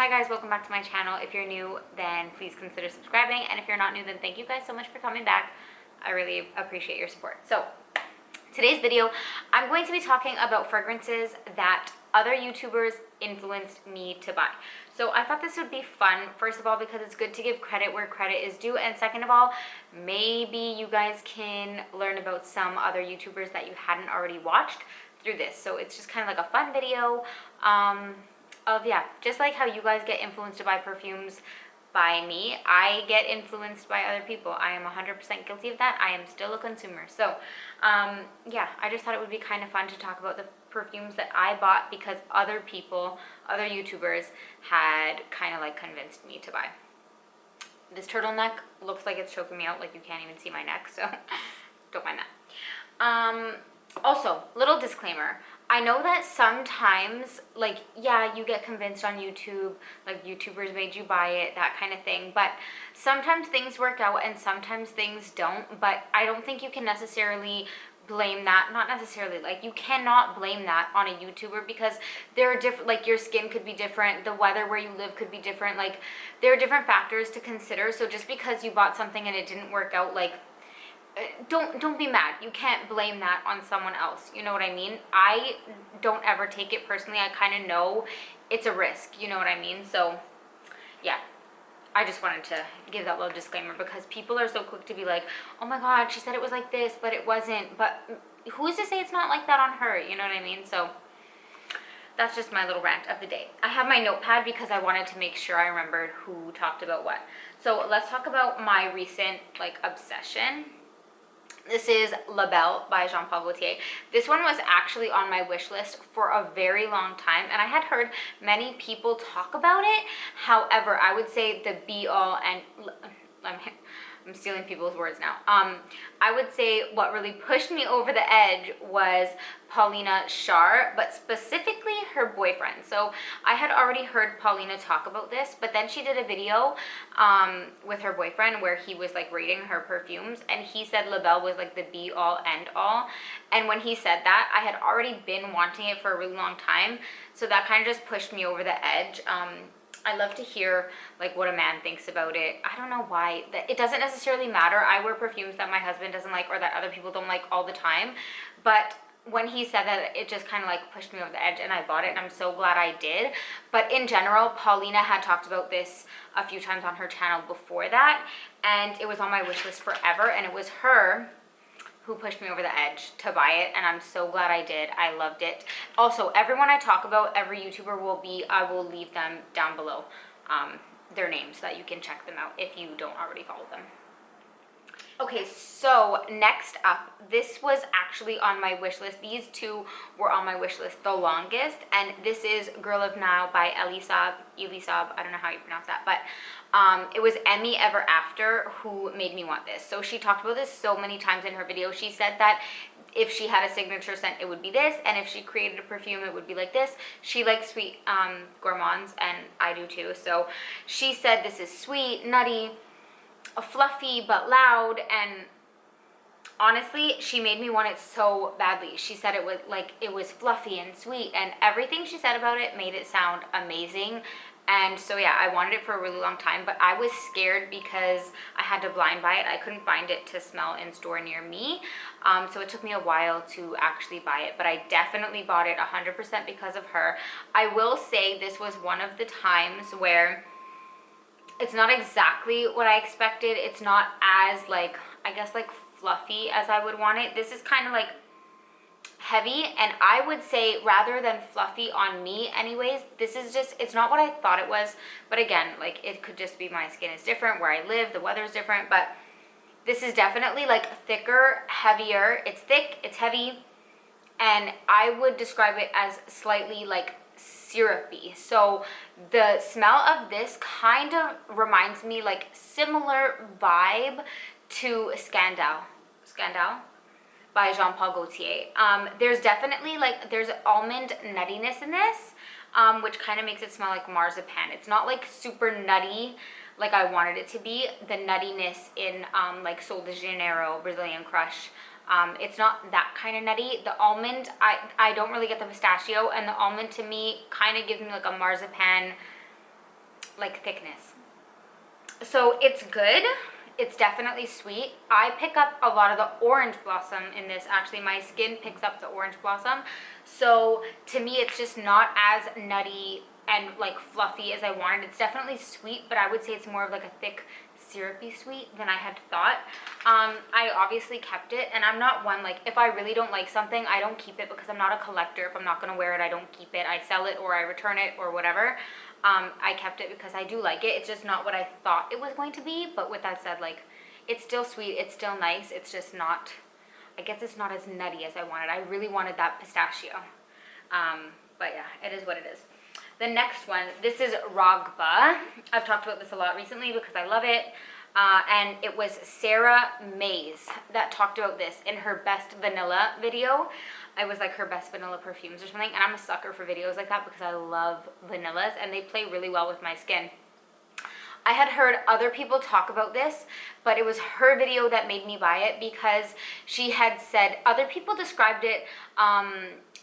Hi guys, welcome back to my channel. If you're new, then please consider subscribing, and if you're not new, then thank you guys so much for coming back. I really appreciate your support. So today's video, I'm going to be talking about fragrances that other YouTubers influenced me to buy. So I thought this would be fun, first of all, because it's good to give credit where credit is due, and second of all, maybe you guys can learn about some other YouTubers that you hadn't already watched through this. So it's just kind of like a fun video of, yeah, just like how you guys get influenced to buy perfumes by me, I get influenced by other people. I am 100% guilty of that. I am still a consumer. So yeah, I just thought it would be kind of fun to talk about the perfumes that I bought because other people, other YouTubers had kind of like convinced me to buy. This turtleneck looks like it's choking me out, like you can't even see my neck, so don't mind that. Also, little disclaimer, I know that sometimes, like, yeah, you get convinced on YouTube, like YouTubers made you buy it, that kind of thing, but sometimes things work out and sometimes things don't, but I don't think you can necessarily blame that, not necessarily, like, you cannot blame that on a YouTuber because there are different, like, your skin could be different, the weather where you live could be different, like, there are different factors to consider, so just because you bought something and it didn't work out, like, don't be mad. You can't blame that on someone else. You know what I mean? I don't ever take it personally. I kind of know it's a risk. You know what I mean? So, yeah. I just wanted to give that little disclaimer because people are so quick to be like, oh my God, she said it was like this, but it wasn't. But who's to say it's not like that on her? You know what I mean? So, that's just my little rant of the day. I have my notepad because I wanted to make sure I remembered who talked about what. So, let's talk about my recent, like, obsession. This is La Belle by Jean Paul Gaultier. This one was actually on my wish list for a very long time, and I had heard many people talk about it. However, I would say the be-all and... I'm stealing people's words now. I would say what really pushed me over the edge was Paulina Char, but specifically her boyfriend. So I had already heard Paulina talk about this, but then she did a video with her boyfriend where he was like rating her perfumes, and he said La Belle was like the be-all end-all. And when he said that, I had already been wanting it for a really long time, so that kind of just pushed me over the edge. I love to hear like what a man thinks about it. I don't know why. It doesn't necessarily matter. I wear perfumes that my husband doesn't like or that other people don't like all the time. But when he said that, it just kind of like pushed me over the edge and I bought it, and I'm so glad I did. But in general, Paulina had talked about this a few times on her channel before that, and it was on my wish list forever, and it was her who pushed me over the edge to buy it, and I'm so glad I did. I loved it. Also, everyone I talk about, every YouTuber I will leave them down below, their names, so that you can check them out if you don't already follow them. Okay, so next up, this was actually on my wish list. These two were on my wish list the longest, and this is Girl of Now by Elisab, I don't know how you pronounce that, but it was Emmy Ever After who made me want this. So she talked about this so many times in her video. She said that if she had a signature scent, it would be this, and if she created a perfume, it would be like this. She likes sweet gourmands, and I do too. So she said this is sweet, nutty, fluffy but loud, and honestly, she made me want it so badly. She said it was fluffy and sweet, and everything she said about it made it sound amazing. And so yeah, I wanted it for a really long time, but I was scared because I had to blind buy it. I couldn't find it to smell in store near me, so it took me a while to actually buy it, but I definitely bought it 100% because of her. I will say this was one of the times where it's not exactly what I expected. It's not as, like, I guess, like, fluffy as I would want it. This is kind of, like, heavy, and I would say rather than fluffy on me anyways, this is just, it's not what I thought it was. But again, like, it could just be my skin is different, where I live, the weather's different, but this is definitely, like, thicker, heavier. It's thick, it's heavy, and I would describe it as slightly, like, syrupy. So the smell of this kind of reminds me, like, similar vibe to Scandal by Jean Paul Gaultier. There's definitely, like, there's almond nuttiness in this, which kind of makes it smell like marzipan. It's not like super nutty like I wanted it to be. The nuttiness in like Sol de Janeiro, Brazilian Crush, it's not that kind of nutty. The almond, I don't really get the pistachio, and the almond to me kind of gives me like a marzipan like thickness. So it's good. It's definitely sweet. I pick up a lot of the orange blossom in this. Actually, my skin picks up the orange blossom. So to me, it's just not as nutty and like fluffy as I wanted. It's definitely sweet, but I would say it's more of like a thick, syrupy sweet than I had thought. I obviously kept it, and I'm not one, like, if I really don't like something, I don't keep it because I'm not a collector. If I'm not gonna wear it, I don't keep it. I sell it or I return it or whatever. I kept it because I do like it. It's just not what I thought it was going to be. But with that said, like, it's still sweet. It's still nice. It's just not, I guess it's not as nutty as I wanted. I really wanted that pistachio. But yeah, it is what it is. The next one, this is Ragba. I've talked about this a lot recently because I love it. And it was Sarah Mays that talked about this in her best vanilla video. It was like her best vanilla perfumes or something, and I'm a sucker for videos like that because I love vanillas and they play really well with my skin. I had heard other people talk about this, but it was her video that made me buy it because she had said other people described it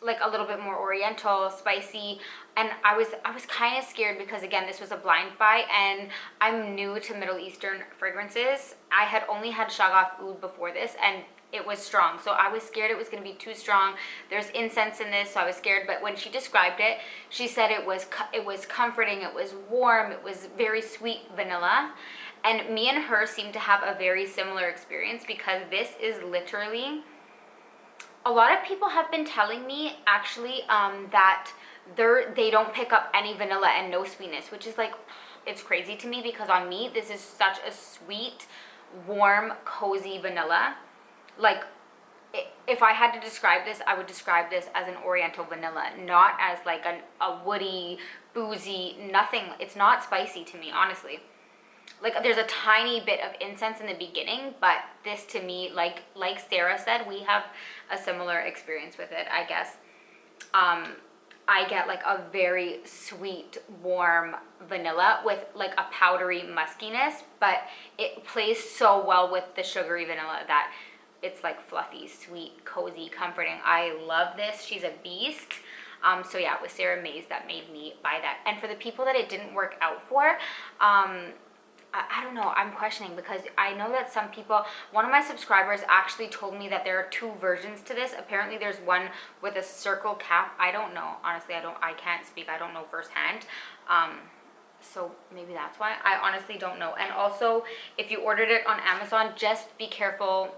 like a little bit more oriental, spicy, and I was kind of scared because, again, this was a blind buy and I'm new to Middle Eastern fragrances. I had only had Shagaf Oud before this, and it was strong, so I was scared it was going to be too strong. There's incense in this, so I was scared. But when she described it, she said it was comforting, it was warm, it was very sweet vanilla. And me and her seem to have a very similar experience because this is literally, a lot of people have been telling me actually that they don't pick up any vanilla and no sweetness, which is like, it's crazy to me because on me this is such a sweet, warm, cozy vanilla. Like, if I had to describe this, I would describe this as an oriental vanilla, not as like a woody, boozy, nothing. It's not spicy to me, honestly. Like, there's a tiny bit of incense in the beginning, but this to me, like Sarah said, we have a similar experience with it, I guess. I get like a very sweet, warm vanilla with like a powdery muskiness, but it plays so well with the sugary vanilla that it's like fluffy, sweet, cozy, comforting. I love this. She's a beast. So yeah, it was Sarah Mays that made me buy that. And for the people that it didn't work out for, I don't know, I'm questioning because I know that some people, one of my subscribers actually told me that there are two versions to this. Apparently there's one with a circle cap. I don't know. Honestly, I can't speak. I don't know firsthand. So maybe that's why. I honestly don't know. And also, if you ordered it on Amazon, just be careful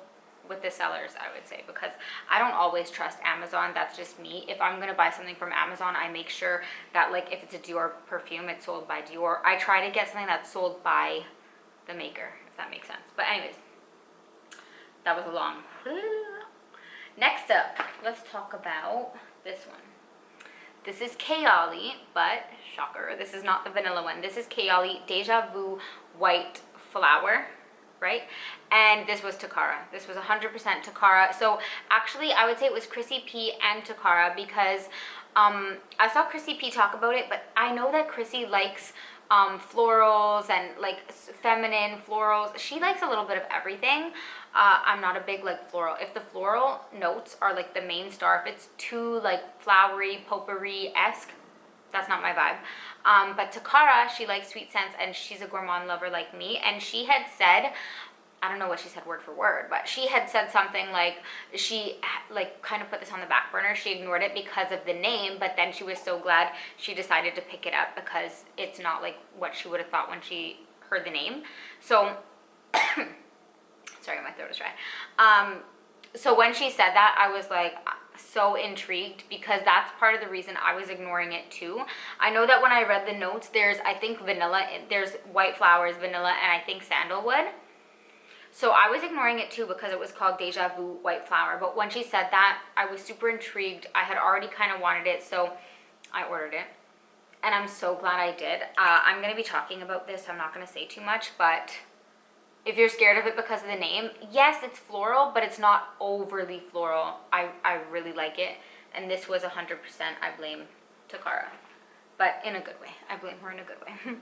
with the sellers, I would say, because I don't always trust Amazon. That's just me. If I'm gonna buy something from Amazon, I make sure that, like, if it's a Dior perfume, it's sold by Dior. I try to get something that's sold by the maker, if that makes sense. But anyways, that was a long. Next up, let's talk about this one. This is Kayali, but shocker, this is not the vanilla one. This is Kayali Deja Vu White Flower, right? And this was Takara. This was 100% Takara. So actually, I would say it was Chrissy P and Takara because I saw Chrissy P talk about it, but I know that Chrissy likes florals and like feminine florals. She likes a little bit of everything. I'm not a big like floral. If the floral notes are like the main star, if it's too like flowery, potpourri-esque, that's not my vibe. But Takara, she likes sweet scents and she's a gourmand lover like me. And she had said, I don't know what she said word for word, but she had said something like she like kind of put this on the back burner. She ignored it because of the name, but then she was so glad she decided to pick it up because it's not like what she would have thought when she heard the name. So, sorry, my throat is dry. So when she said that, I was like so intrigued because that's part of the reason I was ignoring it too. I know that when I read the notes, there's, I think vanilla, there's white flowers, vanilla, and I think sandalwood. So I was ignoring it too because it was called Deja Vu White Flower. But when she said that, I was super intrigued. I had already kind of wanted it, so I ordered it. And I'm so glad I did. I'm going to be talking about this. I'm not going to say too much, but if you're scared of it because of the name, yes, it's floral, but it's not overly floral. I really like it. And this was 100%, I blame Takara. But in a good way. I blame her in a good way.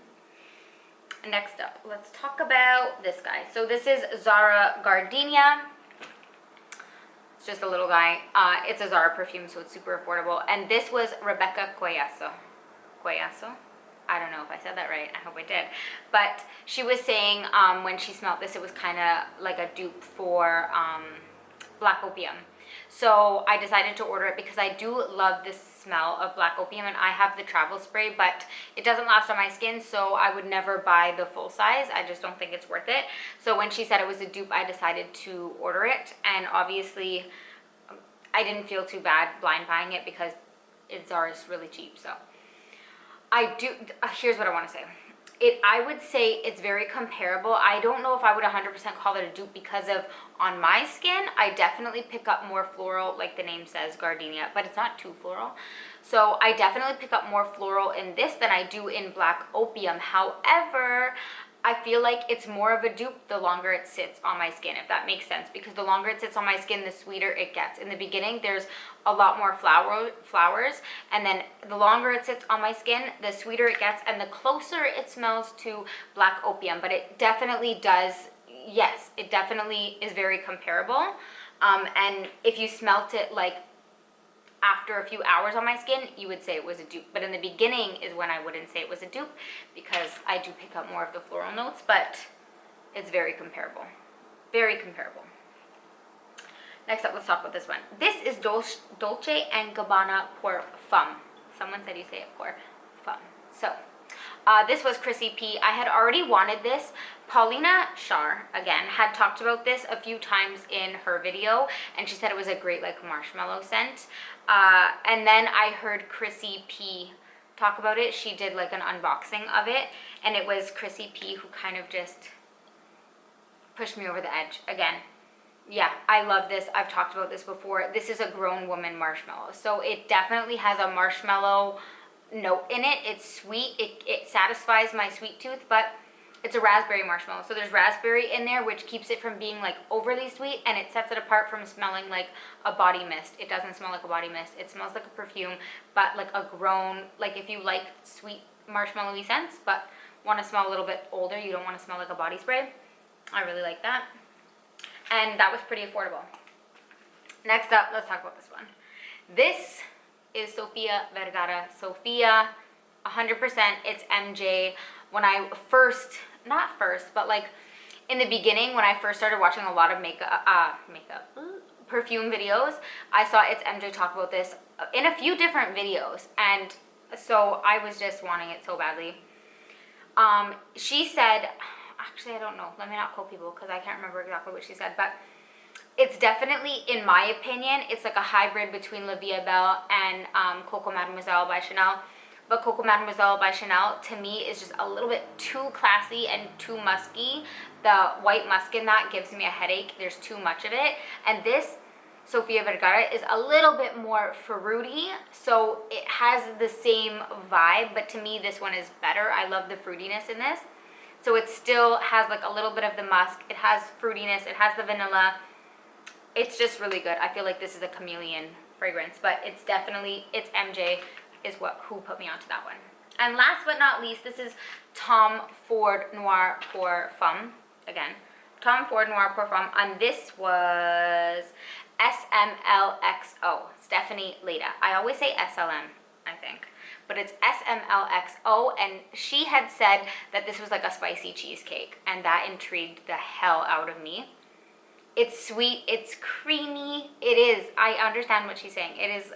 Next up, let's talk about this guy. So this is Zara Gardenia. It's just a little guy. It's a Zara perfume, so it's super affordable. And this was Rebecca Cuellazo. Cuellazo? I don't know if I said that right. I hope I did. But she was saying when she smelled this, it was kind of like a dupe for black opium. So I decided to order it because I do love this smell of black opium, and I have the travel spray, but it doesn't last on my skin, so I would never buy the full size. I just don't think it's worth it. So when she said it was a dupe, I decided to order it, and obviously I didn't feel too bad blind buying it because it's ours really cheap. So I do, here's what I want to say. I would say it's very comparable. I don't know if I would 100% call it a dupe because of, on my skin, I definitely pick up more floral, like the name says, gardenia, but it's not too floral. So I definitely pick up more floral in this than I do in black opium. However, I feel like it's more of a dupe the longer it sits on my skin, if that makes sense, because the longer it sits on my skin, the sweeter it gets. In the beginning, there's a lot more flowers, and then the longer it sits on my skin, the sweeter it gets, and the closer it smells to black opium. But it definitely does, yes, it definitely is very comparable. And if you smelt it like after a few hours on my skin, you would say it was a dupe. But in the beginning is when I wouldn't say it was a dupe, because I do pick up more of the floral notes, but it's very comparable. Very comparable. Next up, let's talk about this one. This is Dolce & Gabbana Perfume. Someone said you say it Perfume. So, this was Chrissy P. I had already wanted this. Paulina Shar, again, had talked about this a few times in her video, and she said it was a great, like, marshmallow scent. And then I heard Chrissy P talk about it. She did, like, an unboxing of it, and it was Chrissy P who kind of just pushed me over the edge. Again, yeah, I love this. I've talked about this before. This is a grown woman marshmallow, so it definitely has a marshmallow note in it. It's sweet. It satisfies my sweet tooth, but it's a raspberry marshmallow. So there's raspberry in there, which keeps it from being like overly sweet, and it sets it apart from smelling like a body mist. It doesn't smell like a body mist. It smells like a perfume, but like a grown, like if you like sweet marshmallowy scents, but want to smell a little bit older, you don't want to smell like a body spray. I really like that. And that was pretty affordable. Next up, let's talk about this one. This is Sofia Vergara. Sofia, 100%, it's MJ. When I not first, but like in the beginning, when I first started watching a lot of perfume videos, I saw It's MJ talk about this in a few different videos, and so I was just wanting it so badly. She said, actually I don't know, let me not quote people because I can't remember exactly what she said, but it's definitely, in my opinion, it's like a hybrid between La Vie Belle and Coco Mademoiselle by Chanel. But Coco Mademoiselle by Chanel, to me, is just a little bit too classy and too musky. The white musk in that gives me a headache. There's too much of it. And this, Sofia Vergara, is a little bit more fruity. So it has the same vibe, but to me, this one is better. I love the fruitiness in this. So it still has like a little bit of the musk. It has fruitiness. It has the vanilla. It's just really good. I feel like this is a chameleon fragrance, but it's definitely, it's MJ is who put me onto that one. And last but not least, this is Tom Ford Noir Parfum. Again, Tom Ford Noir Parfum, and this was SMLXO, Stephanie Leda. I always say SLM, I think, but it's SMLXO, and she had said that this was like a spicy cheesecake, and that intrigued the hell out of me. It's sweet, it's creamy, it is, I understand what she's saying. It is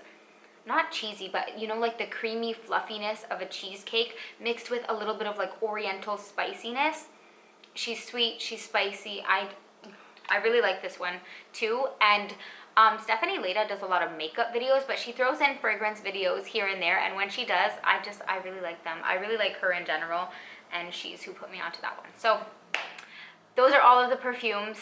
not cheesy, but you know, like the creamy fluffiness of a cheesecake mixed with a little bit of like oriental spiciness. She's sweet, she's spicy. I really like this one too. And Stephanie Leda does a lot of makeup videos, but she throws in fragrance videos here and there, and when she does, I really like them. I really like her in general, and she's who put me onto that one. So those are all of the perfumes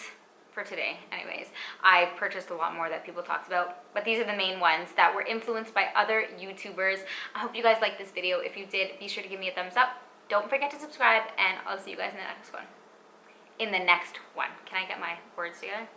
for today. Anyways, I've purchased a lot more that people talked about, but these are the main ones that were influenced by other YouTubers. I hope you guys liked this video. If you did, be sure to give me a thumbs up. Don't forget to subscribe, and I'll see you guys in the next one. Can I get my words together?